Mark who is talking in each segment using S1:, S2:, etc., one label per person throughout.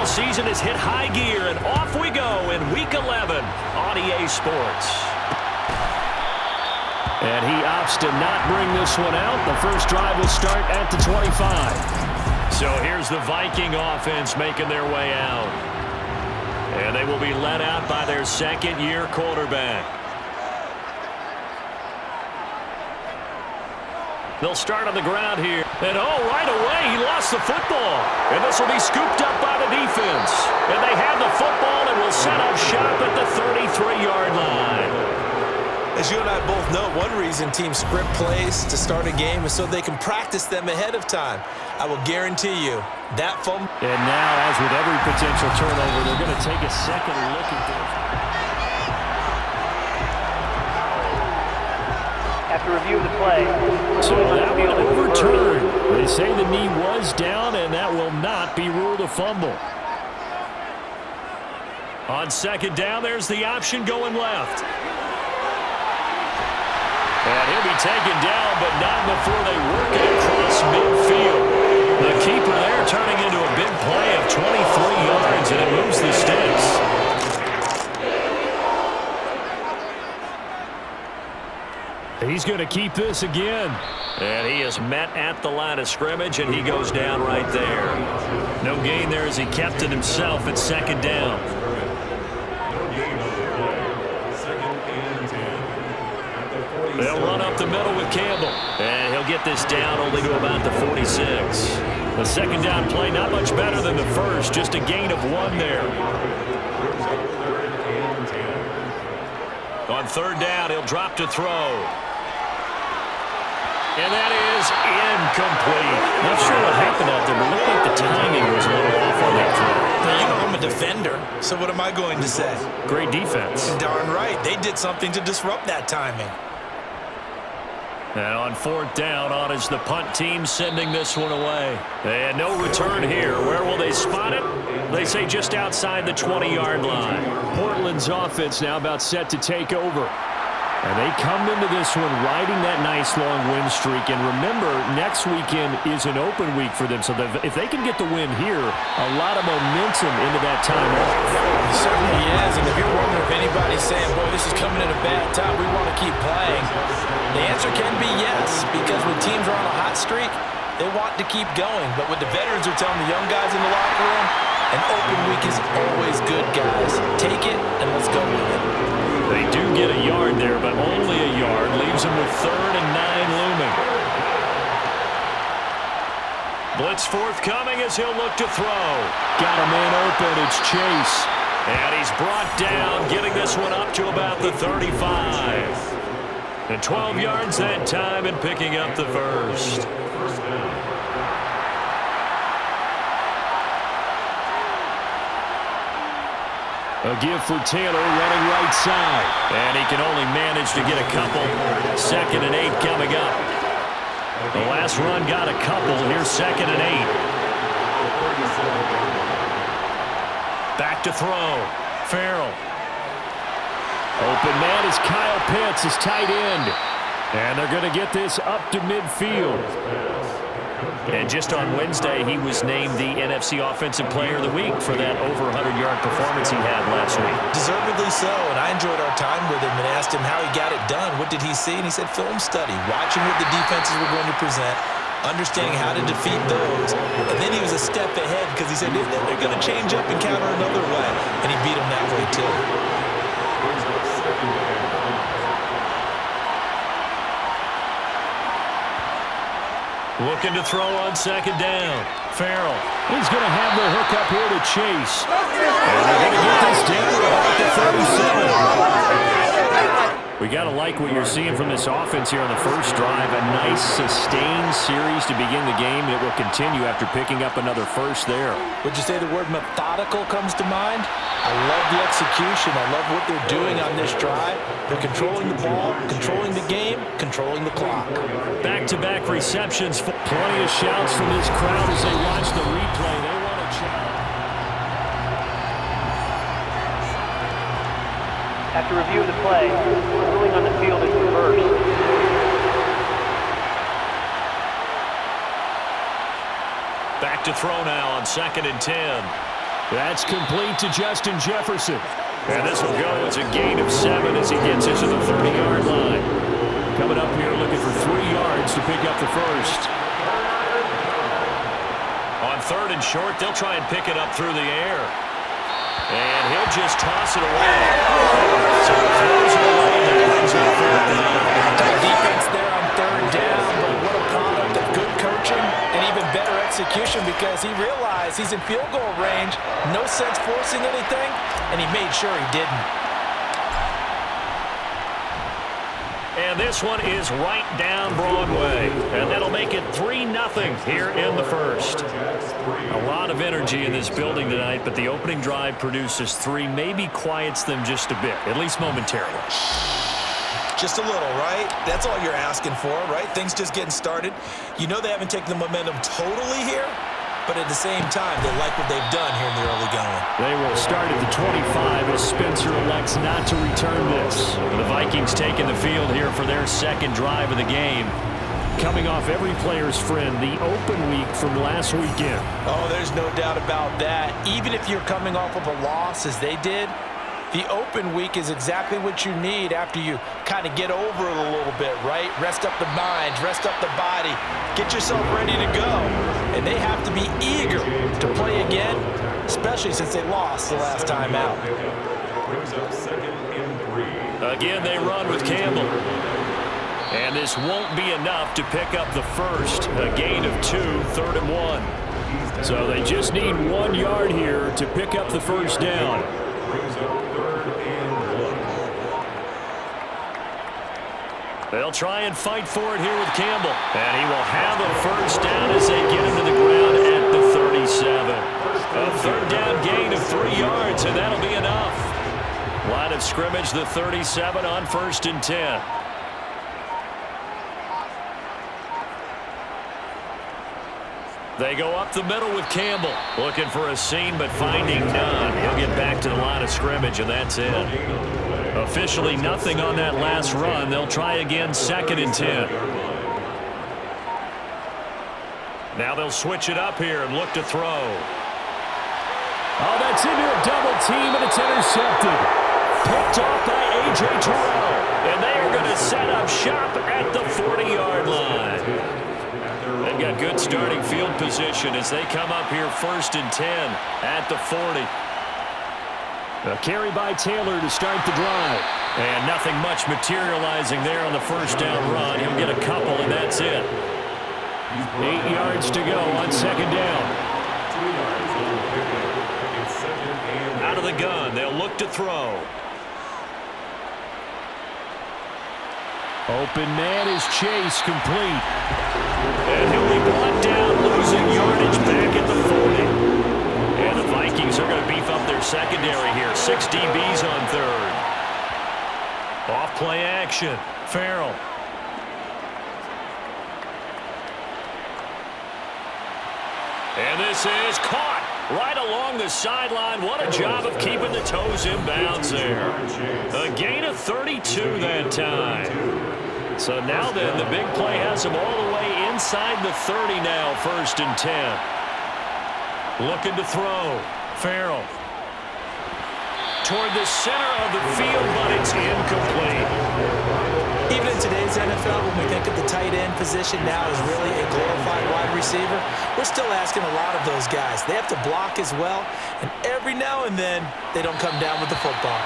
S1: football season has hit high gear, and off we go in Week 11 on EA Sports. And he opts to not bring this one out. The first drive will start at the 25. So here's the Viking offense making their way out. And they will be led out by their second-year quarterback. They'll start on the ground here. And, right away, he lost the football. And this will be scooped up by the defense. And they have the football and will set up shop at the 33-yard line.
S2: As you and I both know, one reason teams script plays to start a game is so they can practice them ahead of time. I will guarantee you that fumble.
S1: And now, as with every potential turnover, they're going to take a second look at this.
S3: After review of the play.
S1: So that one overturned. They say the knee was down, and that will not be ruled a fumble. On second down, there's the option going left. And he'll be taken down, but not before they work it across midfield. The keeper there turning into a big play of 23 yards, and it moves the sticks. He's going to keep this again. And he is met at the line of scrimmage, and he goes down right there. No gain there as he kept it himself at second down. They'll run up the middle with Campbell. And he'll get this down only to about the 46. The second down play not much better than the first. Just a gain of 1 there. On third down, he'll drop to throw. And that is incomplete. Not sure what happened out there, but it looked like the timing was a little off on that throw.
S2: Now, you know I'm a defender, so what am I going to say?
S1: Great defense.
S2: Darn right. They did something to disrupt that timing.
S1: And on fourth down, on is the punt team sending this one away. And no return here. Where will they spot it? They say just outside the 20-yard line. Portland's offense now about set to take over. And they come into this one riding that nice long win streak. And remember, next weekend is an open week for them. So if they can get the win here, a lot of momentum into that time off.
S2: It certainly is. And if you're wondering if anybody's saying, boy, this is coming at a bad time, we want to keep playing, the answer can be yes. Because when teams are on a hot streak, they want to keep going. But what the veterans are telling the young guys in the locker room, an open week is always good, guys. Take it and let's go with it.
S1: They do get a yard there, but only a yard. Leaves them with 3rd and 9 looming. Blitz forthcoming as he'll look to throw. Got a man open. It's Chase. And he's brought down, getting this one up to about the 35. And 12 yards that time and picking up the first. A give for Taylor running right side. And he can only manage to get a couple. 2nd and 8 coming up. The last run got a couple. Here's 2nd and 8. Back to throw. Farrell. Open man is Kyle Pitts, his tight end. And they're going to get this up to midfield. And just on Wednesday, he was named the NFC Offensive Player of the Week for that over 100-yard performance he had last week.
S2: Deservedly so, and I enjoyed our time with him and asked him how he got it done. What did he see? And he said film study, watching what the defenses were going to present, understanding how to defeat those. And then he was a step ahead because he said they're going to change up and counter another way. And he beat them that way, too.
S1: Looking to throw on 2nd down. Farrell. He's going to have the hook up here to Chase. And they're going to get this down at the 37. We got to like what you're seeing from this offense here on the first drive. A nice sustained series to begin the game, and it will continue after picking up another first there.
S2: Would you say the word methodical comes to mind? I love the execution. I love what they're doing on this drive. They're controlling the ball, controlling the game, controlling the clock.
S1: Back-to-back receptions. Plenty of shouts from this crowd as they watch the replay. They want to challenge.
S3: After review of the play, ruling on the field is reversed.
S1: Back to throw now on 2nd and 10. That's complete to Justin Jefferson. And this will go as a gain of 7 as he gets into the 30-yard line. Coming up here looking for 3 yards to pick up the first. On 3rd and short, they'll try and pick it up through the air. And he'll just toss it away. So he throws it away and brings it 4th down.
S2: Good defense there on 3rd down, but what a product of good coaching and even better execution because he realized he's in field goal range, no sense forcing anything, and he made sure he didn't.
S1: And this one is right down Broadway. And that'll make it 3-0 here in the first. A lot of energy in this building tonight, but the opening drive produces 3, maybe quiets them just a bit, at least momentarily.
S4: Just a little, right? That's all you're asking for, right? Things just getting started. You know they haven't taken the momentum totally here, but at the same time, they like what they've done here in the early going.
S1: They will start at the 25 as Spencer elects not to return this. The Vikings taking the field here for their 2nd drive of the game. Coming off every player's friend, the open week from last weekend.
S2: Oh, there's no doubt about that. Even if you're coming off of a loss as they did, the open week is exactly what you need after you kind of get over it a little bit, right? Rest up the mind, rest up the body, get yourself ready to go. And they have to be eager to play again, especially since they lost the last time out.
S1: Again, they run with Campbell. And this won't be enough to pick up the first. A gain of 2, 3rd and 1. So they just need 1 yard here to pick up the first down. They'll try and fight for it here with Campbell. And he will have a first down as they get him to the ground at the 37. A 3rd down gain of 3 yards, and that'll be enough. Line of scrimmage, the 37 on 1st and 10. They go up the middle with Campbell. Looking for a seam, but finding none. He'll get back to the line of scrimmage, and that's it. Officially nothing on that last run. They'll try again 2nd and 10. Now they'll switch it up here and look to throw. Oh, that's into a double team, and it's intercepted. Picked off by A.J. Terrell. And they are going to set up shop at the 40-yard line. They've got good starting field position as they come up here 1st and 10 at the 40. A carry by Taylor to start the drive. And nothing much materializing there on the first down run. He'll get a couple, and that's it. 8 yards to go on 2nd down. Out of the gun. They'll look to throw. Open man is Chase, complete. And he'll be brought down, losing yardage back at the 40. And the Vikings are going to beef up their secondary here. 6 DBs on 3rd. Off play action. Farrell. And this is caught right along the sideline. What a job of keeping the toes in bounds there. A gain of 32 that time. So now then, the big play has him all the way inside the 30 now, 1st and 10. Looking to throw. Farrell. Toward the center of the field, but it's incomplete.
S2: Even in today's NFL, when we think of the tight end position now as really a glorified wide receiver, we're still asking a lot of those guys. They have to block as well, and every now and then, they don't come down with the football.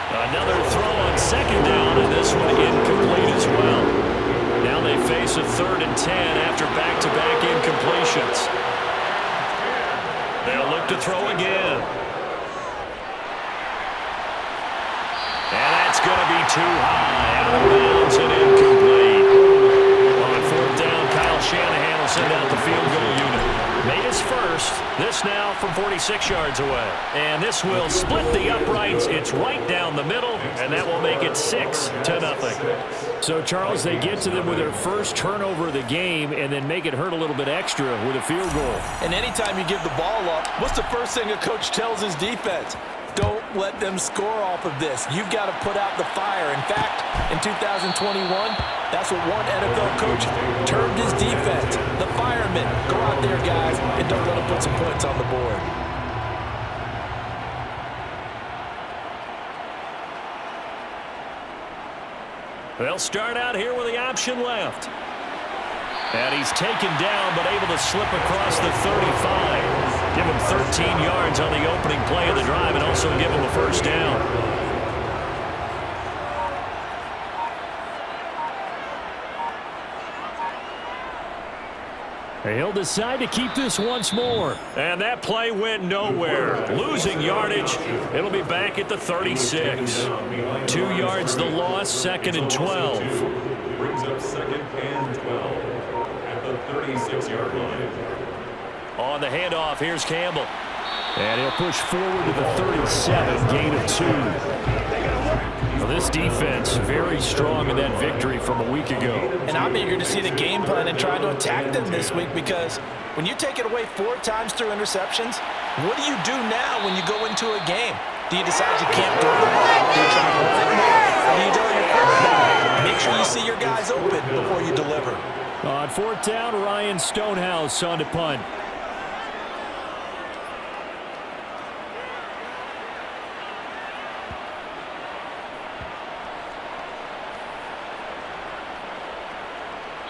S1: Another throw on 2nd down, and this one incomplete as well. Now they face a 3rd and 10 after back-to-back incompletions. They'll look to throw again. And that's going to be too high. Out of bounds and incomplete. On 4th down, Kyle Shanahan will send out the field goal unit. Made his first. This now from 46 yards away. And this will split the uprights. It's right down the middle, and that will make it 6-0. So, Charles, they get to them with their first turnover of the game and then make it hurt a little bit extra with a field goal.
S2: And anytime you give the ball up, what's the first thing a coach tells his defense? Don't let them score off of this. You've got to put out the fire. In fact, in 2021, that's what one NFL coach termed his defense. The firemen. Go out there, guys, and don't let them put some points on the board.
S1: They'll start out here with the option left. And he's taken down, but able to slip across the 35. Give him 13 yards on the opening play of the drive and also give him a first down. He'll decide to keep this once more. And that play went nowhere. Losing yardage. It'll be back at the 36. 2 yards the loss, 2nd and 12.
S5: Brings up 2nd and 12 at the 36-yard line.
S1: On the handoff, here's Campbell. And he'll push forward to the 37, gain of 2. Well, this defense very strong in that victory from a week ago.
S2: And I'm eager to see the game plan and try to attack them this week, because when you take it away 4 times through interceptions, what do you do now when you go into a game? Do you decide you can't throw the ball? Do you try to run it more? Or do you tell your quarterback, make sure you see your guys open before you deliver?
S1: On 4th down, Ryan Stonehouse on to punt.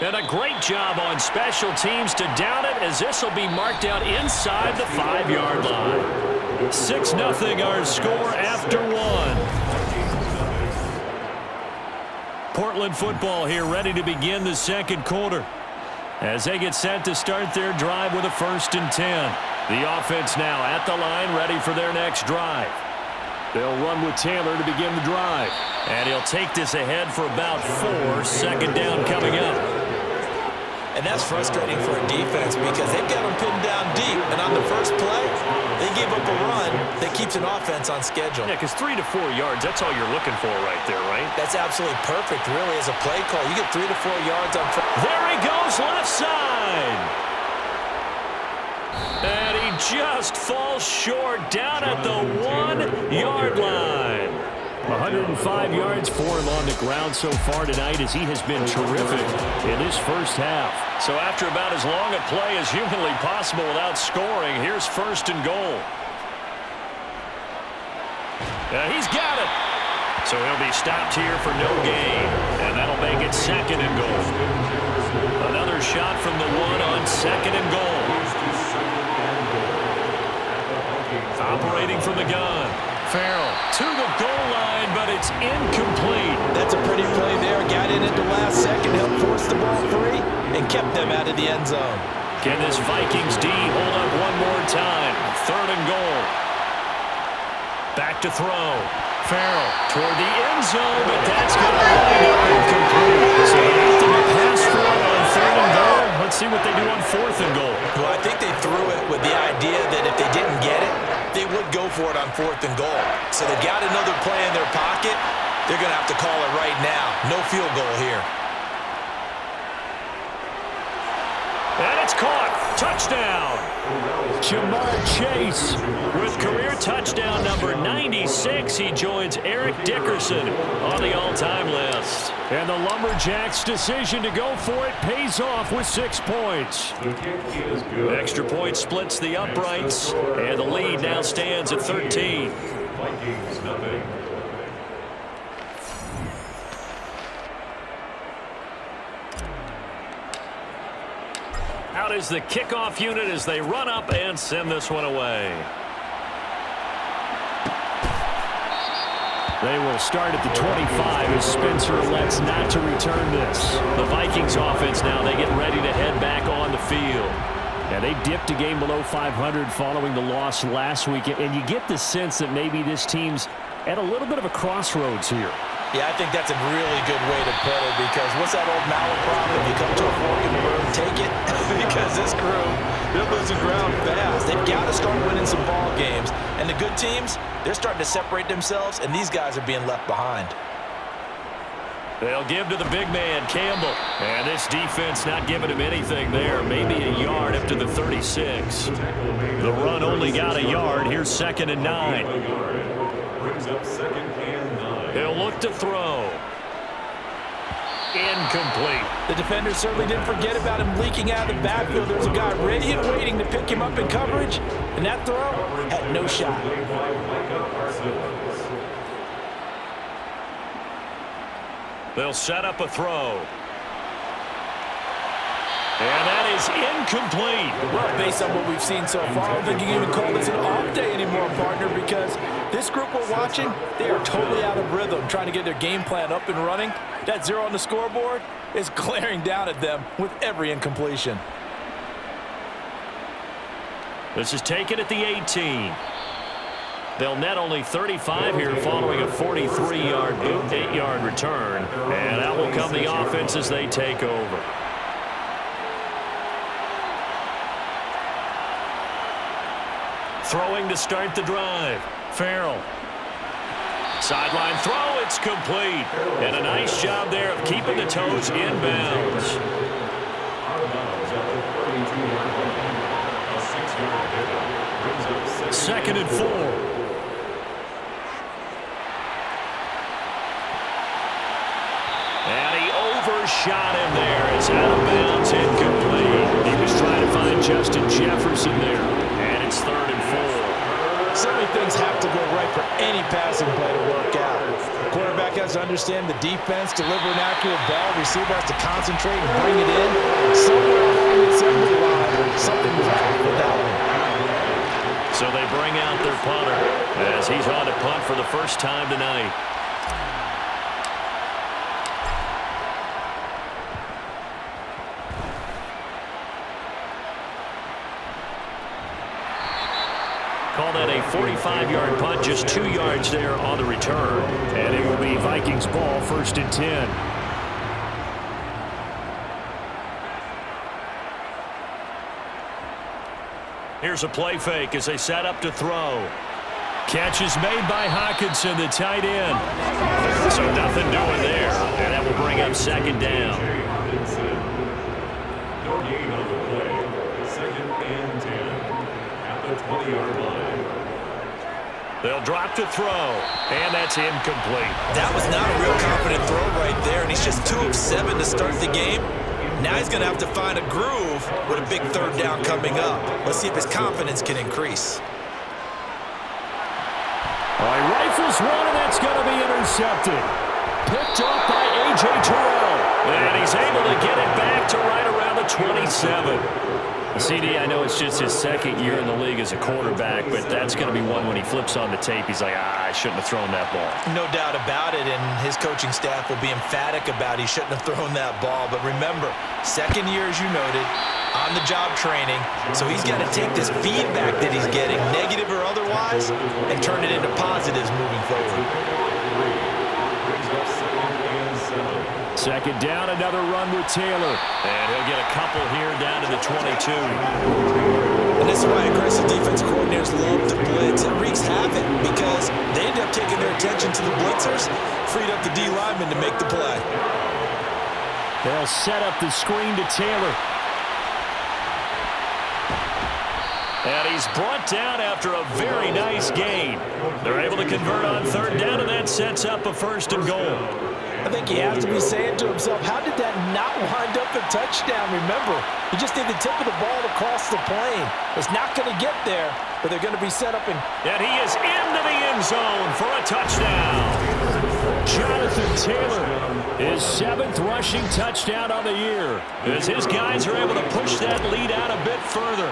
S1: And a great job on special teams to down it, as this will be marked out inside the 5-yard line. 6-0 our score after 1. Portland football here, ready to begin the 2nd quarter, as they get set to start their drive with a 1st and 10. The offense now at the line, ready for their next drive. They'll run with Taylor to begin the drive. And he'll take this ahead for about 4. 2nd down coming up.
S4: And that's frustrating for a defense, because they've got them pinned down deep. And on the first play, they give up a run that keeps an offense on schedule.
S1: Yeah, because 3 to 4 yards, that's all you're looking for right there, right?
S4: That's absolutely perfect, really, as a play call. You get 3 to 4 yards on first.
S1: There he goes, left side. And he just falls short down at the 1-yard line. 105 yards for him on the ground so far tonight, as he has been terrific in this first half. So after about as long a play as humanly possible without scoring, here's 1st and goal. He's got it. So he'll be stopped here for no gain, and that'll make it 2nd and goal. Another shot from the 1 on 2nd and goal. Operating from the gun. Farrell to the goal line, but it's incomplete.
S2: That's a pretty play there. Got in at the last second, helped force the ball free, and kept them out of the end zone.
S1: Can this Vikings D hold up one more time? 3rd and goal. Back to throw. Farrell toward the end zone, but that's going to wind up incomplete. So they have to pass for it on 3rd and goal. Let's see what they do on 4th and goal.
S4: Well, I think they threw it with the idea that if they didn't get it, they would go for it on 4th and goal. So they've got another play in their pocket. They're going to have to call it right now. No field goal here.
S1: And it's caught. Touchdown. Jamar Chase with career touchdown number 96. He joins Eric Dickerson on the all-time list. And the Lumberjacks' decision to go for it pays off with 6 points. Extra point splits the uprights, and the lead now stands at 13.
S5: Vikings nothing.
S1: Out is the kickoff unit as they run up and send this one away. They will start at the 25 as Spencer elects not to return this. The Vikings offense now, they get ready to head back on the field. And they dipped a game below 500 following the loss last week. And you get the sense that maybe this team's at a little bit of a crossroads here.
S4: Yeah, I think that's a really good way to put it, because what's that old malaprop? If you come to a fork in the road, take it. Because this crew, they're losing ground fast. They've got to start winning some ball games. And the good teams, they're starting to separate themselves, and these guys are being left behind.
S1: They'll give to the big man, Campbell. And this defense not giving him anything there. Maybe a yard up to the 36. The run only got a yard. Here's 2nd and 9.
S5: Brings up 2nd and 9.
S1: He'll look to throw. Incomplete.
S2: The defenders certainly didn't forget about him leaking out of the backfield. There's a guy ready and waiting to pick him up in coverage, and that throw had no shot.
S1: They'll set up a throw. And that is incomplete.
S2: Well, based on what we've seen so far, I don't think you can even call this an off day anymore, partner, because this group we're watching, they are totally out of rhythm, trying to get their game plan up and running. That 0 on the scoreboard is glaring down at them with every incompletion.
S1: This is taken at the 18. They'll net only 35 here following a 43-yard boot, 8-yard return. And out will come the offense as they take over. Throwing to start the drive. Farrell. Sideline throw, it's complete. And a nice job there of keeping the toes inbounds. Second and 4. And he overshot him there. It's out of bounds, incomplete. He was trying to find Justin Jefferson there. And it's 3rd and 4.
S2: So many things have to go right for any passing play to work out. The quarterback has to understand the defense, deliver an accurate ball, receiver has to concentrate and bring it in. Somewhere along the assembly line, something was off with that one.
S1: So they bring out their punter as he's on to punt for the first time tonight. Call that a 45-yard punt, just 2 yards there on the return. And it will be Vikings ball, 1st and 10. Here's a play fake as they set up to throw. Catch is made by Hockenson, the tight end. So nothing doing there. And that will bring up 2nd down.
S5: No gain on the play. 2nd and 10 at the 20-yard line.
S1: They'll drop to throw, and that's incomplete.
S4: That was not a real confident throw right there, and he's just 2 of 7 to start the game. Now he's going to have to find a groove with a big 3rd down coming up. Let's see if his confidence can increase.
S1: All right, rifles one, and that's going to be intercepted. Picked up by A.J. Terrell, and he's able to get it back to right around the 27. CD, I know it's just his 2nd year in the league as a quarterback, but that's going to be one when he flips on the tape. He's like, I shouldn't have thrown that ball.
S4: No doubt about it, and his coaching staff will be emphatic about he shouldn't have thrown that ball. But remember, 2nd year, as you noted, on-the-job training, so he's got to take this feedback that he's getting, negative or otherwise, and turn it into positives moving forward.
S1: 2nd down, another run with Taylor. And he'll get a couple here down to the 22.
S4: And this is why aggressive defense coordinators love to blitz. It wreaks havoc because they end up taking their attention to the blitzers, freed up the D lineman to make the play.
S1: They'll set up the screen to Taylor. And he's brought down after a very nice gain. They're able to convert on 3rd down, and that sets up a 1st and goal.
S2: I think he has to be saying to himself, how did that not wind up a touchdown? Remember, he just need the tip of the ball to cross the plane. It's not going to get there, but they're going to be set up in.
S1: And he is into the end zone for a touchdown. Jonathan Taylor, his 7th rushing touchdown on the year, as his guys are able to push that lead out a bit further.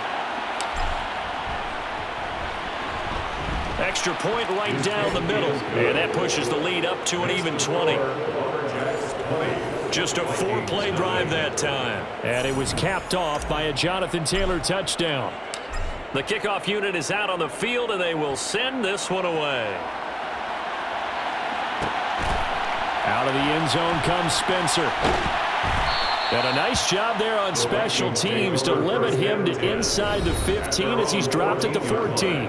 S1: Extra point right down the middle. And that pushes the lead up to an even 20. Just a 4-play drive that time. And it was capped off by a Jonathan Taylor touchdown. The kickoff unit is out on the field, and they will send this one away. Out of the end zone comes Spencer. And a nice job there on special teams to limit him to inside the 15 as he's dropped at the 14.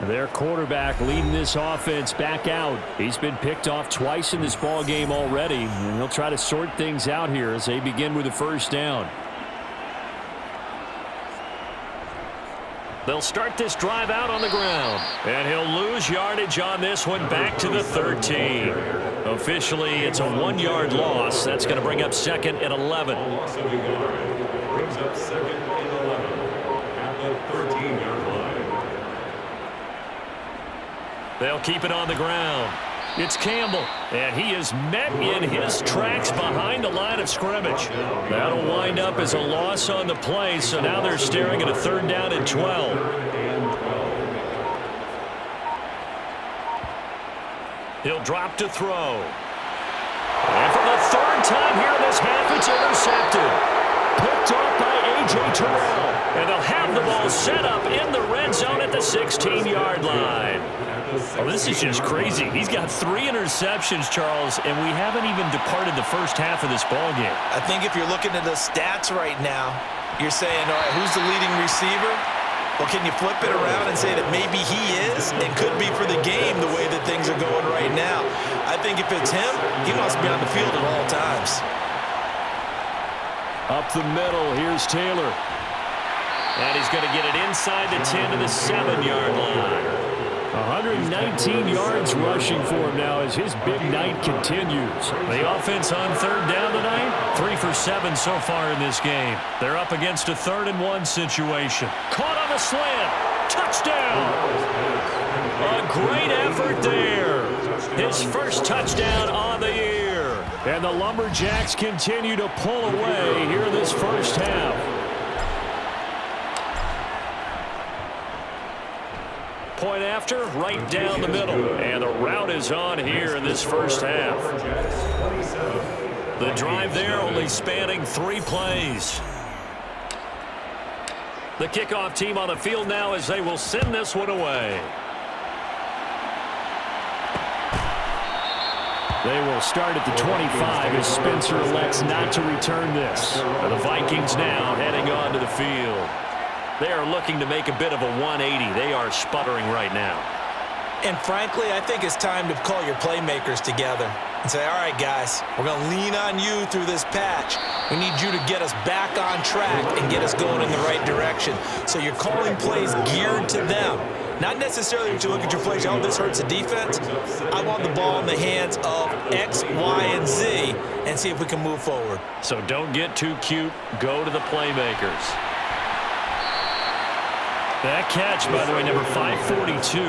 S1: Their quarterback leading this offense back out. He's been picked off twice in this ball game already, and he'll try to sort things out here as they begin with a 1st down. They'll start this drive out on the ground, and he'll lose yardage on this one back to the 13. Officially, it's a 1-yard loss. That's going to bring up 2nd and 11.
S5: Loss of a yard. Brings up 2nd and 11 at the 13-yard line.
S1: They'll keep it on the ground. It's Campbell, and he is met in his tracks behind the line of scrimmage. That'll wind up as a loss on the play, so now they're staring at a 3rd down and 12. He'll drop to throw. And for the 3rd time here in this half, it's intercepted. Picked off by A.J. Terrell. And they'll have the ball set up in the red zone at the 16-yard line. Oh, this is just crazy. He's got 3 interceptions, Charles, and we haven't even departed the first half of this ballgame.
S2: I think if you're looking at the stats right now, you're saying, all right, who's the leading receiver? Well, can you flip it around and say that maybe he is and could be for the game the way that things are going right now? I think if it's him, he must be on the field at all times.
S1: Up the middle, here's Taylor. And he's going to get it inside the 10 to the 7-yard line. 119 yards rushing for him now as his big night continues. The offense on 3rd down tonight, 3 for 7 so far in this game. They're up against a 3rd and 1 situation. Caught on the slant. Touchdown. A great effort there. His first touchdown on the year. And the Lumberjacks continue to pull away here in this first half. Point after, right down the middle. And the route is on here in this first half. The drive there only spanning 3 plays. The kickoff team on the field now as they will send this one away. They will start at the 25 as Spencer elects not to return this. The Vikings now heading on to the field. They are looking to make a bit of a 180. They are sputtering right now.
S2: And frankly, I think it's time to call your playmakers together and say, all right, guys, we're going to lean on you through this patch. We need you to get us back on track and get us going in the right direction. So you're calling plays geared to them. Not necessarily that you look at your plays, oh, this hurts the defense. I want the ball in the hands of X, Y, and Z and see if we can move forward.
S1: So don't get too cute. Go to the playmakers. That catch, by the way, number 542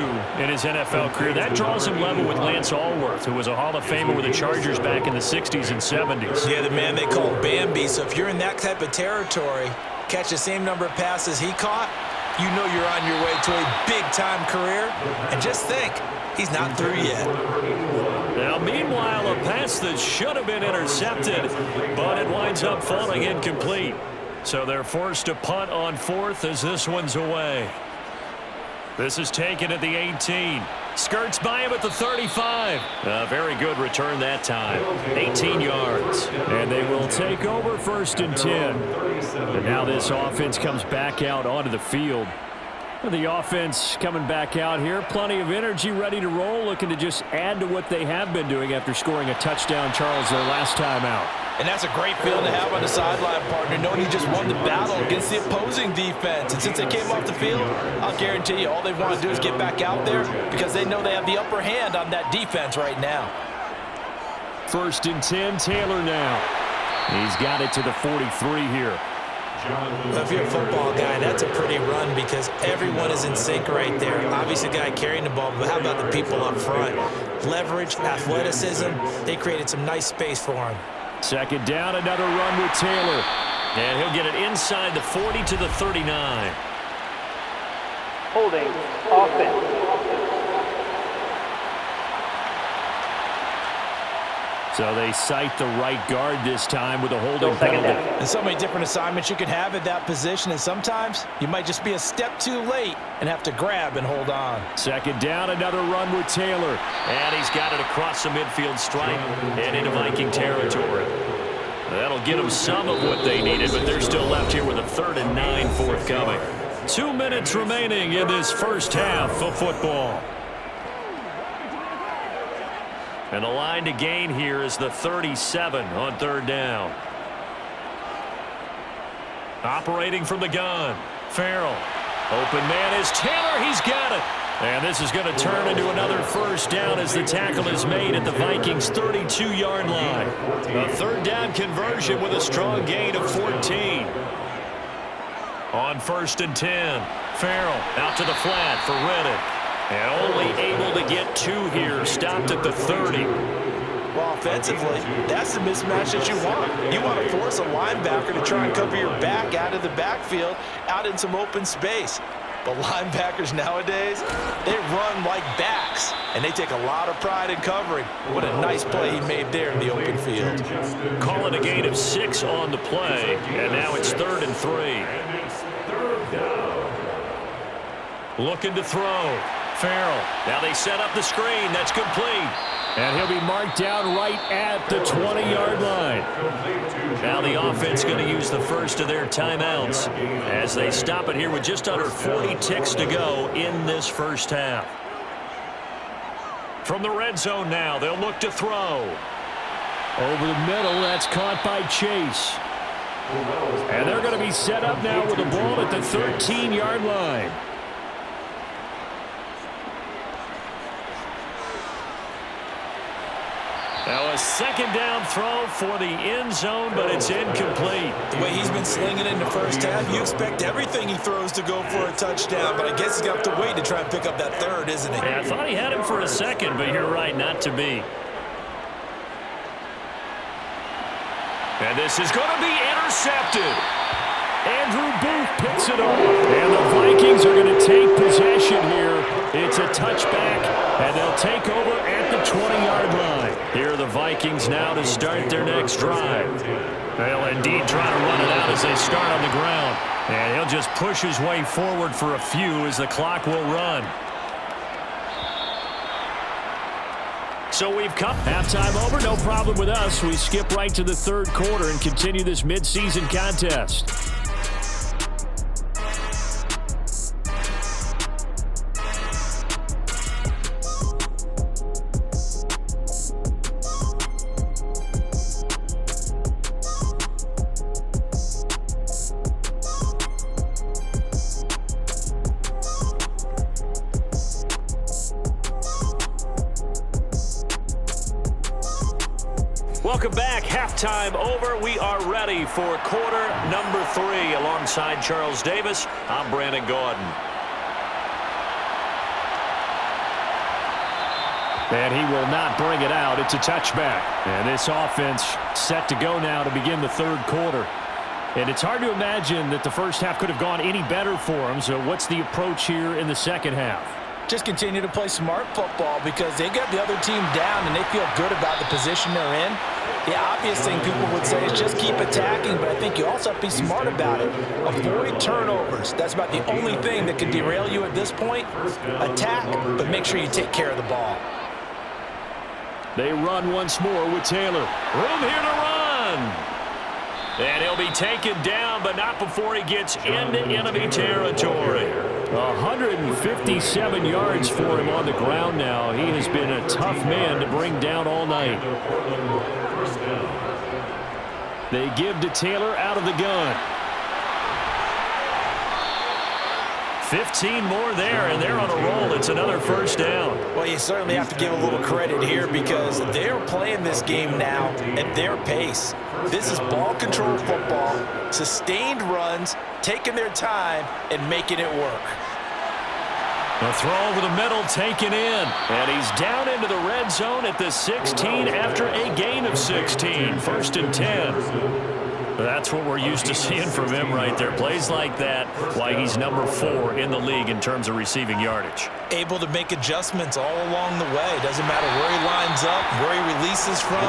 S1: in his NFL career. That draws him level with Lance Allworth, who was a Hall of Famer with the Chargers back in the 60s and 70s.
S2: Yeah, the man they call Bambi. So if you're in that type of territory, catch the same number of passes he caught, you know you're on your way to a big-time career. And just think, he's not through yet.
S1: Now, meanwhile, a pass that should have been intercepted, but it winds up falling incomplete. So they're forced to punt on 4th as this one's away. This is taken at the 18. Skirts by him at the 35. A very good return that time. 18 yards. And they will take over 1st and 10. And now this offense comes back out onto the field. The offense coming back out here. Plenty of energy, ready to roll, looking to just add to what they have been doing after scoring a touchdown, Charles, their last time out.
S2: And that's a great feeling to have on the sideline, partner, knowing you just won the battle against the opposing defense. And since they came off the field, I'll guarantee you all they want to do is get back out there because they know they have the upper hand on that defense right now.
S1: 1st and 10, Taylor now. He's got it to the 43 here.
S2: Well, if you're a football guy, that's a pretty run because everyone is in sync right there. Obviously, the guy carrying the ball, but how about the people up front? Leverage, athleticism, they created some nice space for him.
S1: 2nd down, another run with Taylor. And he'll get it inside the 40 to the 39.
S3: Holding, offense.
S1: So they cite the right guard this time with a holding penalty.
S2: There's so many different assignments you can have at that position, and sometimes you might just be a step too late and have to grab and hold on.
S1: 2nd down, another run with Taylor. And he's got it across the midfield stripe and into Viking territory. That'll get them some of what they needed, but they're still left here with a 3rd and 9 forthcoming. 2 minutes remaining in this first half of football. And the line to gain here is the 37 on 3rd down. Operating from the gun, Farrell. Open man is Taylor. He's got it. And this is going to turn into another 1st down as the tackle is made at the Vikings' 32-yard line. A 3rd down conversion with a strong gain of 14. On 1st and 10, Farrell out to the flat for Reddick. And only able to get 2 here, stopped at the 30.
S4: Well, offensively, that's the mismatch that you want. You want to force a linebacker to try and cover your back out of the backfield, out in some open space. But linebackers nowadays, they run like backs, and they take a lot of pride in covering. What a nice play he made there in the open field.
S1: Call it a gain of 6 on the play, and now it's 3rd and 3.
S5: And it's 3rd down.
S1: Looking to throw. Farrell. Now they set up the screen. That's complete. And he'll be marked down right at the 20-yard line. Now the offense going to use the first of their timeouts as they stop it here with just under 40 ticks to go in this first half. From the red zone now, they'll look to throw. Over the middle, that's caught by Chase. And they're going to be set up now with the ball at the 13-yard line. Now a second down throw for the end zone, but it's incomplete.
S4: The way he's been slinging in the first half, you expect everything he throws to go for a touchdown, but I guess he's got to wait to try and pick up that third, isn't he?
S1: Yeah, I thought he had him for a second, but you're right, not to be. And this is going to be intercepted. Andrew Booth picks it off. And the Vikings are going to take possession here. It's a touchback, and they'll take over at the 20-yard line. Here are the Vikings now to start their next drive. They'll indeed try to run it out as they start on the ground. And he'll just push his way forward for a few as the clock will run. So we've come. Halftime over, no problem with us. We skip right to the third quarter and continue this midseason contest. Welcome back. Halftime over. We are ready for quarter number 3. Alongside Charles Davis, I'm Brandon Gaudin. And he will not bring it out. It's a touchback. And this offense set to go now to begin the third quarter. And it's hard to imagine that the first half could have gone any better for them. So what's the approach here in the second half?
S2: Just continue to play smart football because they got the other team down and they feel good about the position they're in. The obvious thing people would say is just keep attacking, but I think you also have to be smart about it. Avoid turnovers. That's about the only thing that can derail you at this point. Attack, but make sure you take care of the ball.
S1: They run once more with Taylor. Room here to run. And he'll be taken down, but not before he gets into enemy territory. 157 yards for him on the ground now. He has been a tough man to bring down all night. They give to Taylor out of the gun. 15 more there, and they're on a roll. It's another first down.
S2: Well, you certainly have to give a little credit here because they're playing this game now at their pace. This is ball control football, sustained runs, taking their time, and making it work.
S1: The throw over the middle taken in, and he's down into the red zone at the 16 after a gain of 16. 1st and 10. That's what we're used to seeing from him right there. Plays like that, why he's number 4 in the league in terms of receiving yardage.
S4: Able to make adjustments all along the way. Doesn't matter where he lines up, where he releases from.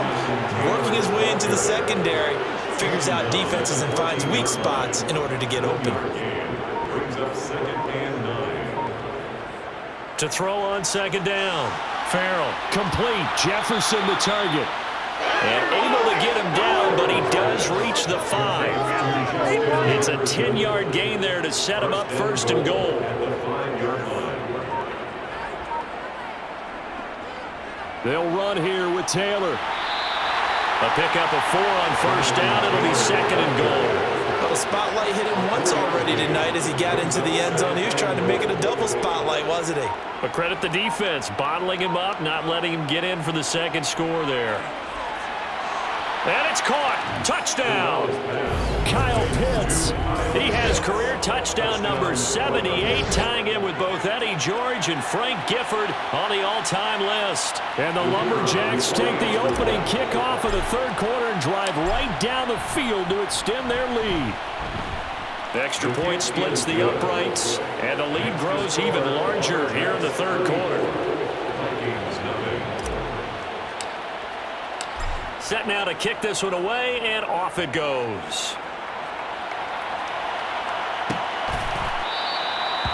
S4: Working his way into the secondary, figures out defenses and finds weak spots in order to get open.
S5: Brings up 2nd and 9.
S1: To throw on 2nd down. Farrell, complete. Jefferson the target. And able to get him down, but he does reach the 5. It's a 10-yard gain there to set him up 1st and goal. They'll run here with Taylor. A pickup of 4 on 1st down. It'll be 2nd and goal.
S4: Well, the spotlight hit him once already tonight as he got into the end zone. He was trying to make it a double spotlight, wasn't he?
S1: But credit the defense, bottling him up, not letting him get in for the second score there. And it's caught. Touchdown. Kyle Pitts. He has career touchdown number 78, tying in with both Eddie George and Frank Gifford on the all-time list. And the Lumberjacks take the opening kickoff of the third quarter and drive right down the field to extend their lead. The extra point splits the uprights, and the lead grows even larger here in the third quarter. Set now to kick this one away, and off it goes.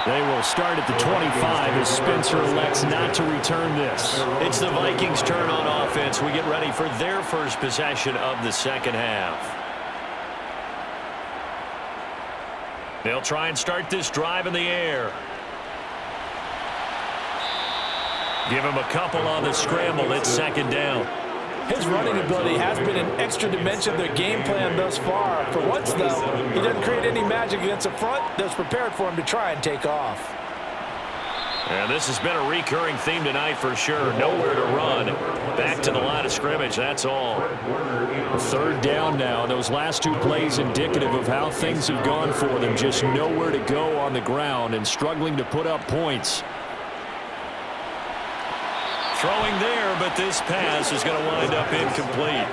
S1: They will start at the 25 as Spencer elects not to return this. It's the Vikings' turn on offense. We get ready for their first possession of the second half. They'll try and start this drive in the air. Give him a couple on the scramble. It's second down.
S2: His running ability has been an extra dimension of their game plan thus far. For once, though, he doesn't create any magic against a front that's prepared for him to try and take off.
S1: And this has been a recurring theme tonight for sure. Nowhere to run. Back to the line of scrimmage, that's all. Third down now. Those last two plays indicative of how things have gone for them. Just nowhere to go on the ground and struggling to put up points. Throwing there, but this pass is going to wind up incomplete.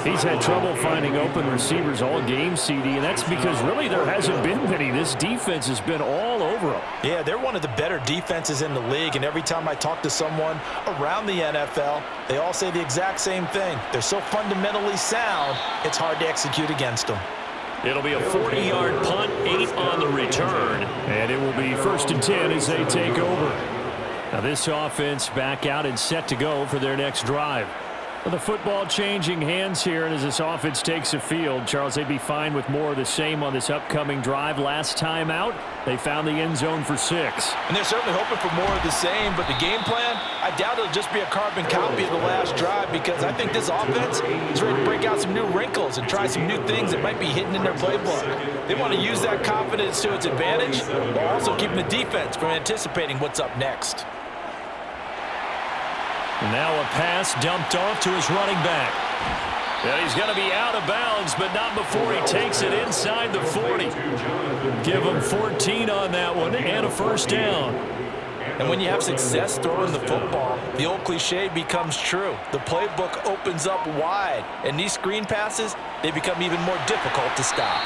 S1: He's had trouble finding open receivers all game, CD, and that's because really there hasn't been many. This defense has been all over them.
S2: Yeah, they're one of the better defenses in the league, and every time I talk to someone around the NFL, they all say the exact same thing. They're so fundamentally sound, it's hard to execute against them.
S1: It'll be a 40-yard punt, 8 on the return, and it will be 1st and 10 as they take over. Now this offense back out and set to go for their next drive. Well, the football changing hands here, and as this offense takes the field, Charles, they'd be fine with more of the same on this upcoming drive. Last time out, they found the end zone for 6.
S2: And they're certainly hoping for more of the same, but the game plan, I doubt it'll just be a carbon copy of the last drive, because I think this offense is ready to break out some new wrinkles and try some new things that might be hidden in their playbook. They want to use that confidence to its advantage, while also keeping the defense from anticipating what's up next.
S1: Now a pass dumped off to his running back. And he's going to be out of bounds, but not before he takes it inside the 40. Give him 14 on that one and a first down.
S2: And when you have success throwing the football, the old cliche becomes true. The playbook opens up wide, and these screen passes, they become even more difficult to stop.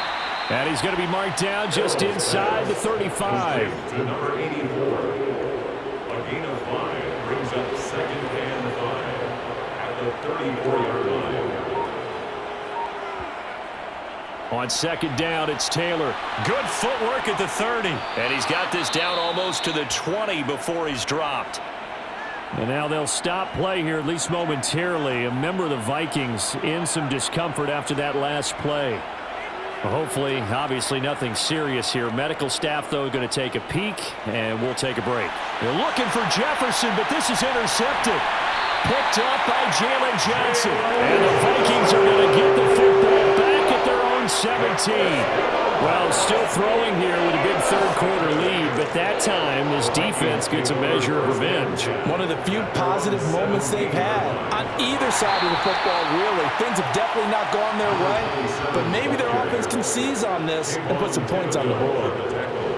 S1: And he's going to be marked down just inside the 35.
S5: To number 84. A gain of 5 brings up 2nd and 5 at the 34-yard line.
S1: On second down, it's Taylor. Good footwork at the 30. And he's got this down almost to the 20 before he's dropped. And now they'll stop play here, at least momentarily. A member of the Vikings in some discomfort after that last play. Well, hopefully, obviously nothing serious here. Medical staff, though, going to take a peek, and we'll take a break. They're looking for Jefferson, but this is intercepted. Picked up by Jalen Johnson. And the Vikings are going to get the football back at their own 17. Well, still throwing here with a big third-quarter lead, but that time this defense gets a measure of revenge.
S2: One of the few positive moments they've had on either side of the football, really. Things have definitely not gone their way, but maybe their offense can seize on this and put some points on the board.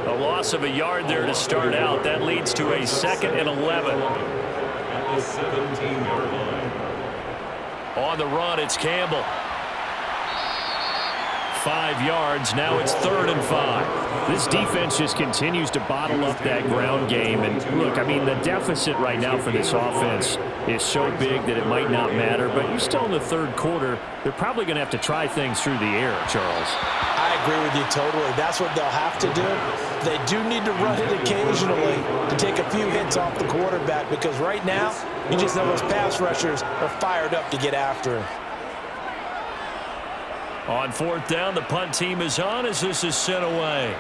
S1: A loss of a yard there to start out. That leads to a 2nd and 11.
S5: At the 17-yard line.
S1: On the run, it's Campbell. 5 yards. Now it's 3rd and 5. This defense just continues to bottle up that ground game. And look, I mean, the deficit right now for this offense is so big that it might not matter. But you're still in the third quarter. They're probably going to have to try things through the air, Charles.
S2: I agree with you totally. That's what they'll have to do. They do need to run it occasionally to take a few hits off the quarterback, because right now, you just know those pass rushers are fired up to get after him.
S1: On 4th down, the punt team is on as this is sent away.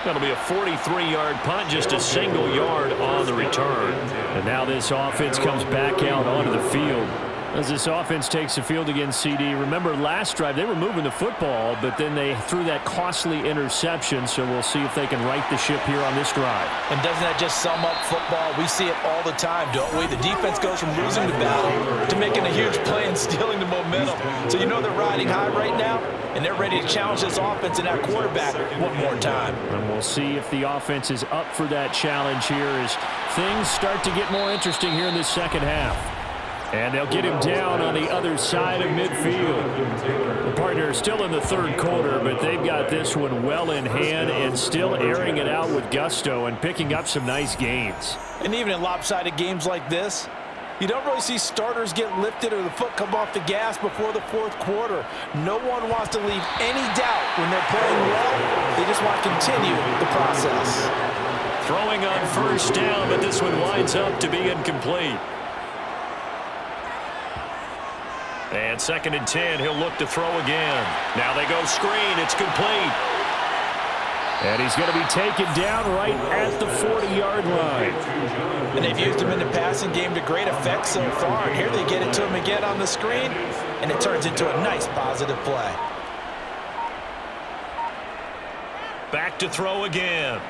S1: That'll be a 43-yard punt, just a single yard on the return. And now this offense comes back out onto the field. As this offense takes the field against CD, remember last drive they were moving the football, but then they threw that costly interception, so we'll see if they can right the ship here on this drive.
S2: And doesn't that just sum up football? We see it all the time, don't we? The defense goes from losing the battle to making a huge play and stealing the momentum. So you know they're riding high right now, and they're ready to challenge this offense and that quarterback one more time.
S1: And we'll see if the offense is up for that challenge here as things start to get more interesting here in this second half. And they'll get him down on the other side of midfield. The partner is still in the third quarter, but they've got this one well in hand and still airing it out with gusto and picking up some nice gains.
S2: And even in lopsided games like this, you don't really see starters get lifted or the foot come off the gas before the fourth quarter. No one wants to leave any doubt when they're playing well. They just want to continue the process.
S1: Throwing on first down, but this one winds up to be incomplete. And 2nd and 10, he'll look to throw again. Now they go screen, it's complete. And he's going to be taken down right at the 40-yard line.
S2: And they've used him in the passing game to great effect so far. And here they get it to him again on the screen, and it turns into a nice positive play.
S1: Back to throw again.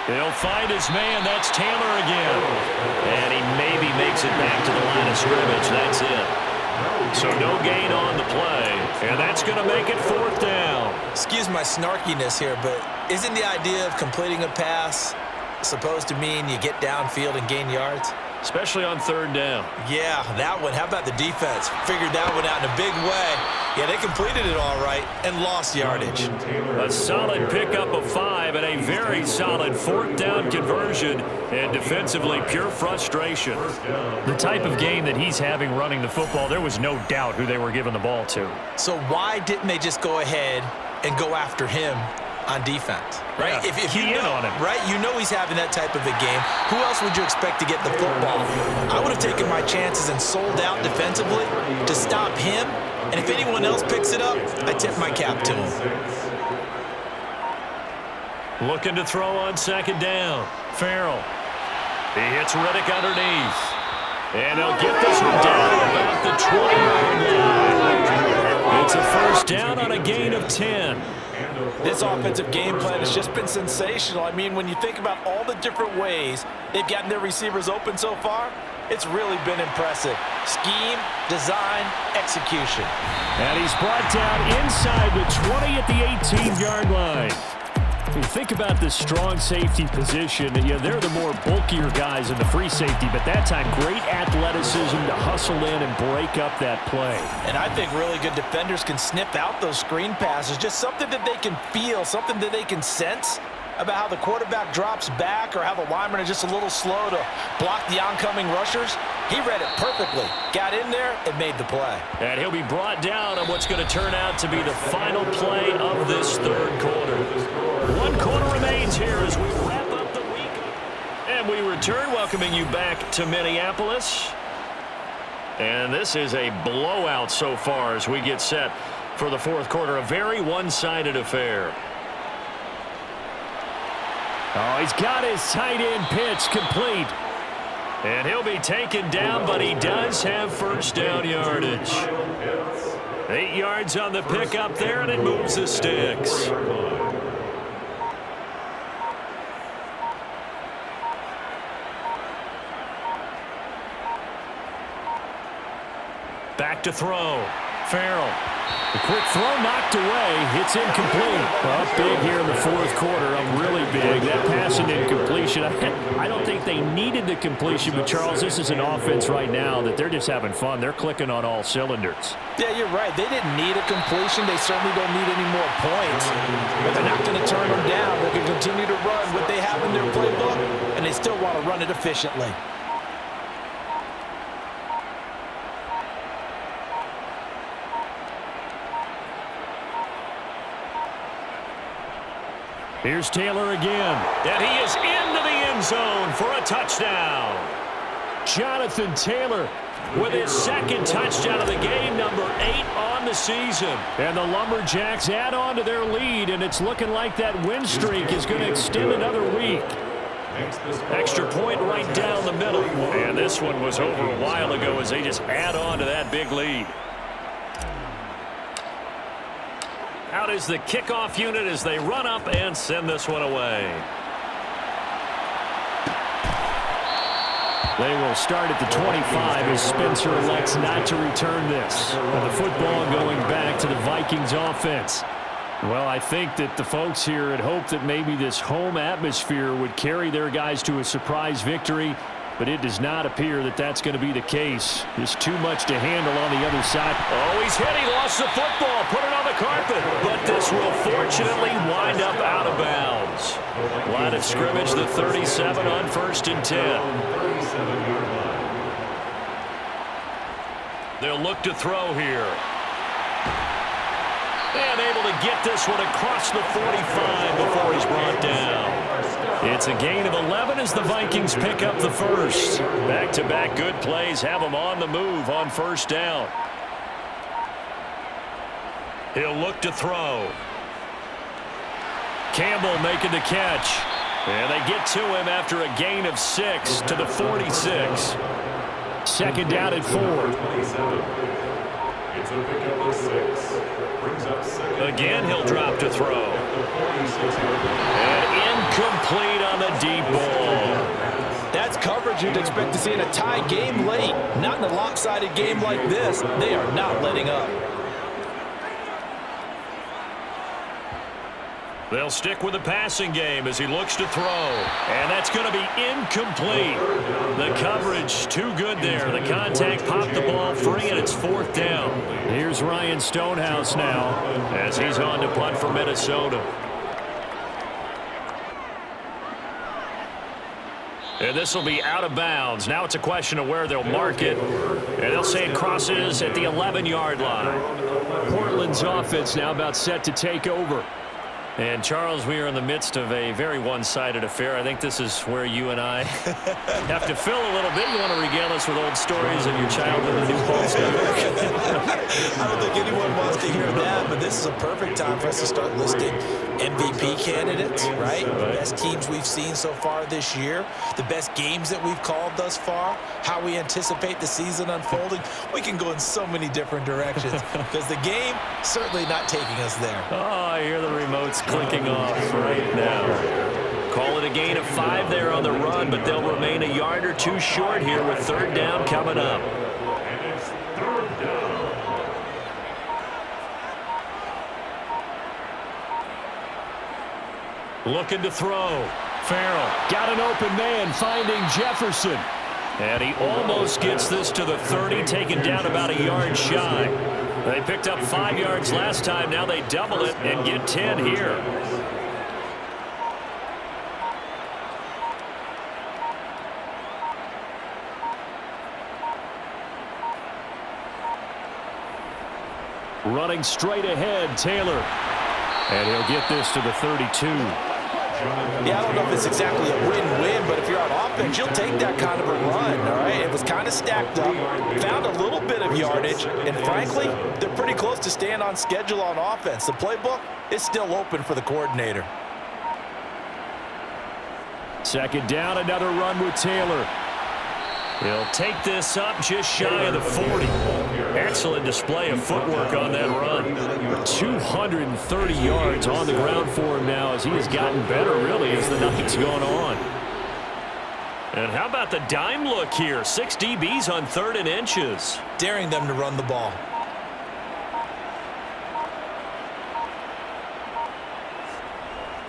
S1: He'll find his man. That's Taylor again. And he maybe makes it back to the line of scrimmage. That's it. So no gain on the play. And that's going to make it 4th down.
S2: Excuse my snarkiness here, but isn't the idea of completing a pass supposed to mean you get downfield and gain yards?
S1: Especially on 3rd down.
S2: Yeah, that one. How about the defense? Figured that one out in a big way. Yeah, they completed it all right and lost yardage.
S1: A solid pickup of 5 and a very solid 4th down conversion. And defensively, pure frustration. The type of game that he's having running the football, there was no doubt who they were giving the ball to.
S2: So why didn't they just go ahead and go after him on defense, right?
S1: Yeah,
S2: if you know,
S1: on him.
S2: right, you know he's having that type of a game. Who else would you expect to get the football? I would have taken my chances and sold out defensively to stop him. And if anyone else picks it up, I tip my cap to him.
S1: Looking to throw on 2nd down. Farrell. He hits Riddick underneath. And they'll get this one down about the 20-yard line. It's a 1st down on a gain of 10.
S2: This offensive game plan has just been sensational. I mean, when you think about all the different ways they've gotten their receivers open so far, it's really been impressive. Scheme, design, execution.
S1: And he's brought down inside the 20 at the 18-yard line. You think about the strong safety position. They're the more bulkier guys in the free safety, but that time great athleticism to hustle in and break up that play.
S2: And I think really good defenders can sniff out those screen passes, just something that they can feel, something that they can sense about how the quarterback drops back or how the linemen are just a little slow to block the oncoming rushers. He read it perfectly, got in there, and made the play.
S1: And he'll be brought down on what's going to turn out to be the final play of this 3rd quarter. 1 quarter remains here as we wrap up the week. And we return, welcoming you back to Minneapolis. And this is a blowout so far as we get set for the 4th quarter. A very one-sided affair. Oh, he's got his tight end pitch complete. And he'll be taken down, but he does have 1st down yardage. 8 yards on the pickup there, and it moves the sticks. Back to throw. Farrell. The quick throw knocked away. It's incomplete. Well, big here in the 4th quarter. Really big. That pass and incompletion. I don't think they needed the completion, but Charles, this is an offense right now that they're just having fun. They're clicking on all cylinders.
S2: Yeah, you're right. They didn't need a completion. They certainly don't need any more points. But they're not going to turn them down. They can continue to run what they have in their playbook, and they still want to run it efficiently.
S1: Here's Taylor again. And he is into the end zone for a touchdown. Jonathan Taylor with his 2nd touchdown of the game, number 8 on the season. And the Lumberjacks add on to their lead, and it's looking like that win streak is going to extend another week. Extra point right down the middle. And this one was over a while ago as they just add on to that big lead. Out is the kickoff unit as they run up and send this one away. They will start at the 25 as Spencer elects not to return this. And the football going back to the Vikings offense. Well, I think that the folks here had hoped that maybe this home atmosphere would carry their guys to a surprise victory, but it does not appear that that's going to be the case. Just too much to handle on the other side. Oh, he's hit. He lost the football. Put it on the carpet. But this will fortunately wind up out of bounds. Line of scrimmage, the 37 on 1st and 10. They'll look to throw here. And able to get this one across the 45 before he's brought down. It's a gain of 11 as the Vikings pick up the first. Back-to-back good plays have them on the move on 1st down. He'll look to throw. Campbell making the catch. And they get to him after a gain of 6 to the 46. 2nd down and 4.
S5: It's a pickup of 6. Brings up 2nd.
S1: Again, he'll drop to throw. And incomplete on the deep ball.
S2: That's coverage you'd expect to see in a tie game late. Not in a lopsided game like this. They are not letting up.
S1: They'll stick with the passing game as he looks to throw. And that's going to be incomplete. The coverage too good there. The contact popped the ball free, and it's 4th down. Here's Ryan Stonehouse now as he's on to punt for Minnesota. And this will be out of bounds. Now it's a question of where they'll mark it. And they'll say it crosses at the 11-yard line. Portland's offense now about set to take over. And, Charles, we are in the midst of a very one-sided affair. I think this is where you and I have to fill a little bit. You want to regale us with old stories of your childhood in New Paltz, New York?
S4: I don't think anyone wants to hear that, but this is a perfect time for us to start listing MVP candidates, right? The best teams we've seen so far this year, the best games that we've called thus far, how we anticipate the season unfolding. We can go in so many different directions because the game certainly not taking us there.
S1: Oh, I hear the remotes clicking off right now. Call it a gain of 5 there on the run, but they'll remain a yard or 2 short here with 3rd down coming up.
S5: And it's 3rd down.
S1: Looking to throw. Farrell got an open man finding Jefferson. And he almost gets this to the 30, taken down about a yard shy. They picked up 5 yards last time. Now they double it and get 10 here. Running straight ahead, Taylor. And he'll get this to the 32.
S2: Yeah, I don't know if it's exactly a win-win, but if you're on offense, you'll take that kind of a run, all right? It was kind of stacked up, found a little bit of yardage, and frankly, they're pretty close to staying on schedule on offense. The playbook is still open for the coordinator.
S1: 2nd down, another run with Taylor. He'll take this up just shy of the 40. Excellent display of footwork on that run. 230 yards on the ground for him now as he has gotten better, really, as the night's gone on. And how about the dime look here? 6 DBs on 3rd and inches.
S4: Daring them to run the ball.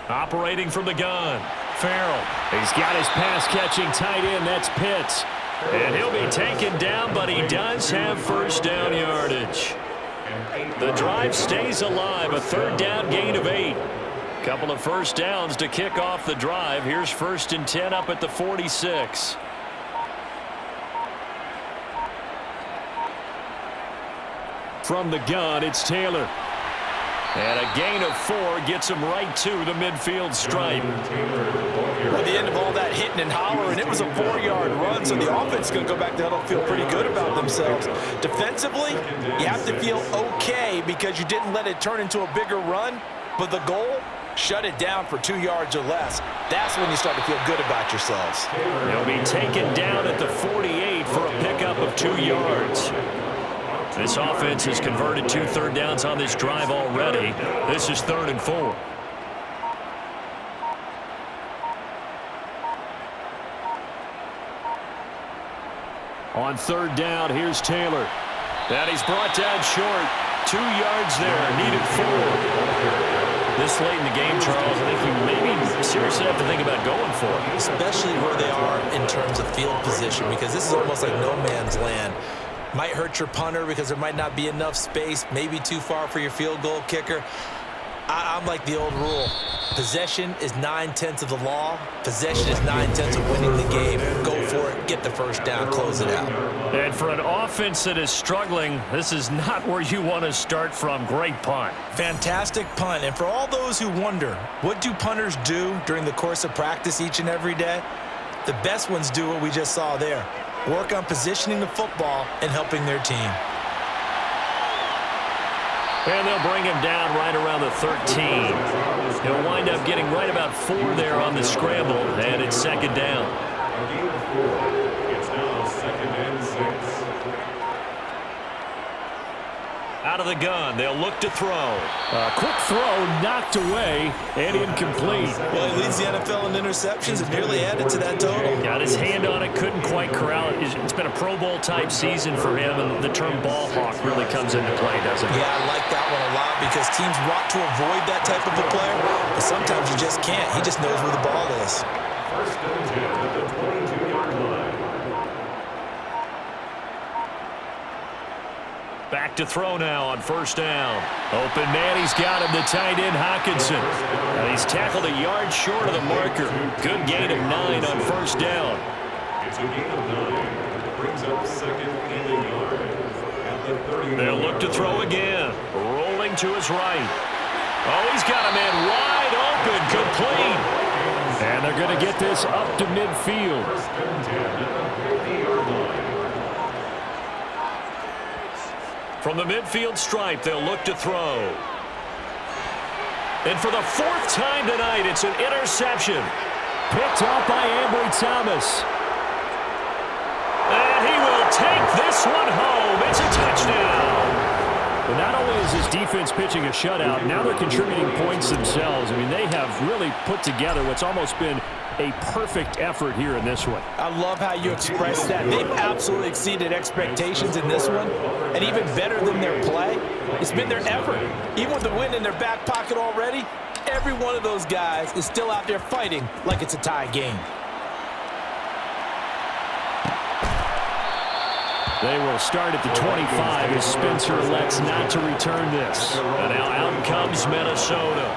S1: Operating from the gun. Farrell. He's got his pass-catching tight end. That's Pitts. And he'll be taken down, but he does have 1st down yardage. The drive stays alive. A 3rd down gain of 8. Couple of 1st downs to kick off the drive. Here's 1st and 10 up at the 46. From the gun, it's Taylor. And a gain of 4 gets him right to the midfield stripe.
S2: At the end of all that hitting and hollering, it was a 4-yard run, so the offense is going to go back to huddle and feel pretty good about themselves. Defensively, you have to feel okay because you didn't let it turn into a bigger run, but the goal shut it down for 2 yards or less. That's when you start to feel good about yourselves.
S1: They'll be taken down at the 48 for a pickup of 2 yards. This offense has converted 2 third downs on this drive already. This is 3rd and 4. On 3rd down, here's Taylor. And he's brought down short. 2 yards there, needed 4. This late in the game, Charles, I think you maybe seriously have to think about going for it.
S2: Especially where they are in terms of field position, because this is almost like no man's land. Might hurt your punter because there might not be enough space, maybe too far for your field goal kicker. I'm like the old rule. Possession is 9/10 of the law. Possession is 9/10 of winning the game. Go for it. Get the first down. Close it out.
S1: And for an offense that is struggling, this is not where you want to start from. Great punt.
S2: Fantastic punt. And for all those who wonder, what do punters do during the course of practice each and every day? The best ones do what we just saw there. Work on positioning the football and helping their team.
S1: And they'll bring him down right around the 13. He'll wind up getting right about 4 there on the scramble, and it's 2nd down.
S5: A gain of 4. It's now 2nd and 6.
S1: Out of the gun, they'll look to throw. Quick throw knocked away and incomplete.
S2: Well, he leads the NFL in interceptions and nearly added to that total.
S1: Got his hand on it, couldn't quite corral it. It's been a Pro Bowl type season for him, and the term ball hawk really comes into play, doesn't it?
S2: Yeah, I like that one a lot because teams want to avoid that type of a player, but sometimes you just can't. He just knows where the ball is.
S5: 1st and 10 at the 22-yard line.
S1: Back to throw now on 1st down. Open man, he's got him, the tight end Hockenson. And he's tackled a yard short of the marker. Good gain of 9 on 1st down.
S5: It's a gain of 9. Brings up 2nd and a yard. At the 30.
S1: They'll look to throw again. Rolling to his right. Oh, he's got a man wide open, complete. And they're going to get this up to midfield.
S5: 1st and 10 at the 50-yard line.
S1: From the midfield stripe, they'll look to throw. And for the 4th time tonight, it's an interception. Picked up by Ambry Thomas. And he will take this one home. It's a touchdown. But not only is his defense pitching a shutout, now they're contributing points themselves. I mean, they have really put together what's almost been a perfect effort here in this one.
S2: I love how you express that. They've absolutely exceeded expectations in this one, and even better than their play, it's been their effort. Even with the win in their back pocket already, every one of those guys is still out there fighting like it's a tie game.
S1: They will start at the 25 as Spencer elects not to return this. And now out comes Minnesota.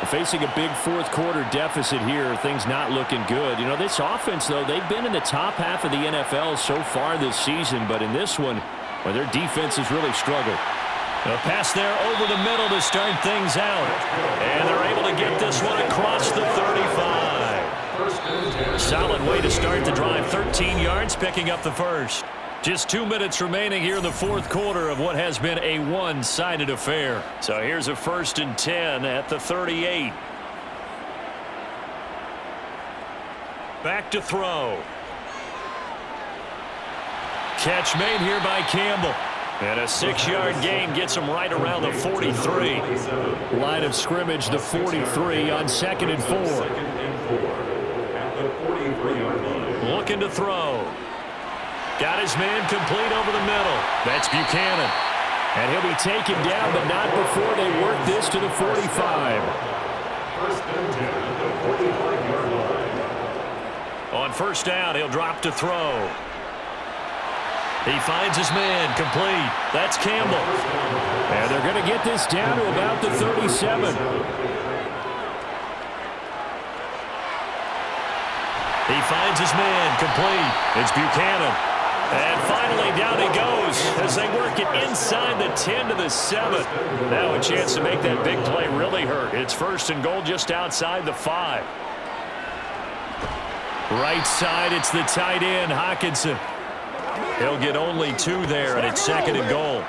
S1: Facing a big 4th quarter deficit here, things not looking good. You know, this offense, though, they've been in the top half of the NFL so far this season, but in this one, well, their defense has really struggled. A pass there over the middle to start things out. And they're able to get this one across the 35. Solid way to start the drive. 13 yards, picking up the 1st. Just 2 minutes remaining here in the 4th quarter of what has been a one-sided affair. So here's a 1st and 10 at the 38. Back to throw. Catch made here by Campbell. And a 6-yard gain gets him right around the 43. Line of scrimmage, the 43 on 2nd and 4.
S5: 2nd and 4 at the 43-yard line.
S1: Looking to throw. Got his man complete over the middle. That's Buchanan. And he'll be taken down, but not before they work this to the 45.
S5: 1st and 10 at the 45-yard line.
S1: On 1st down, he'll drop to throw. He finds his man complete. That's Campbell. And they're going to get this down to about the 37. He finds his man complete. It's Buchanan. And finally, down he goes as they work it inside the 10 to the 7. Now a chance to make that big play really hurt. It's 1st and goal just outside the 5. Right side, it's the tight end, Hockenson. He'll get only 2 there, and it's 2nd and goal.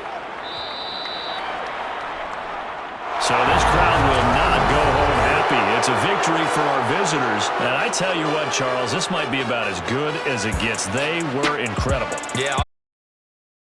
S1: So this crowd will not go home happy. it's a victory for our visitors. And I tell you what, Charles, this might be about as good as it gets. They were incredible.
S2: Yeah,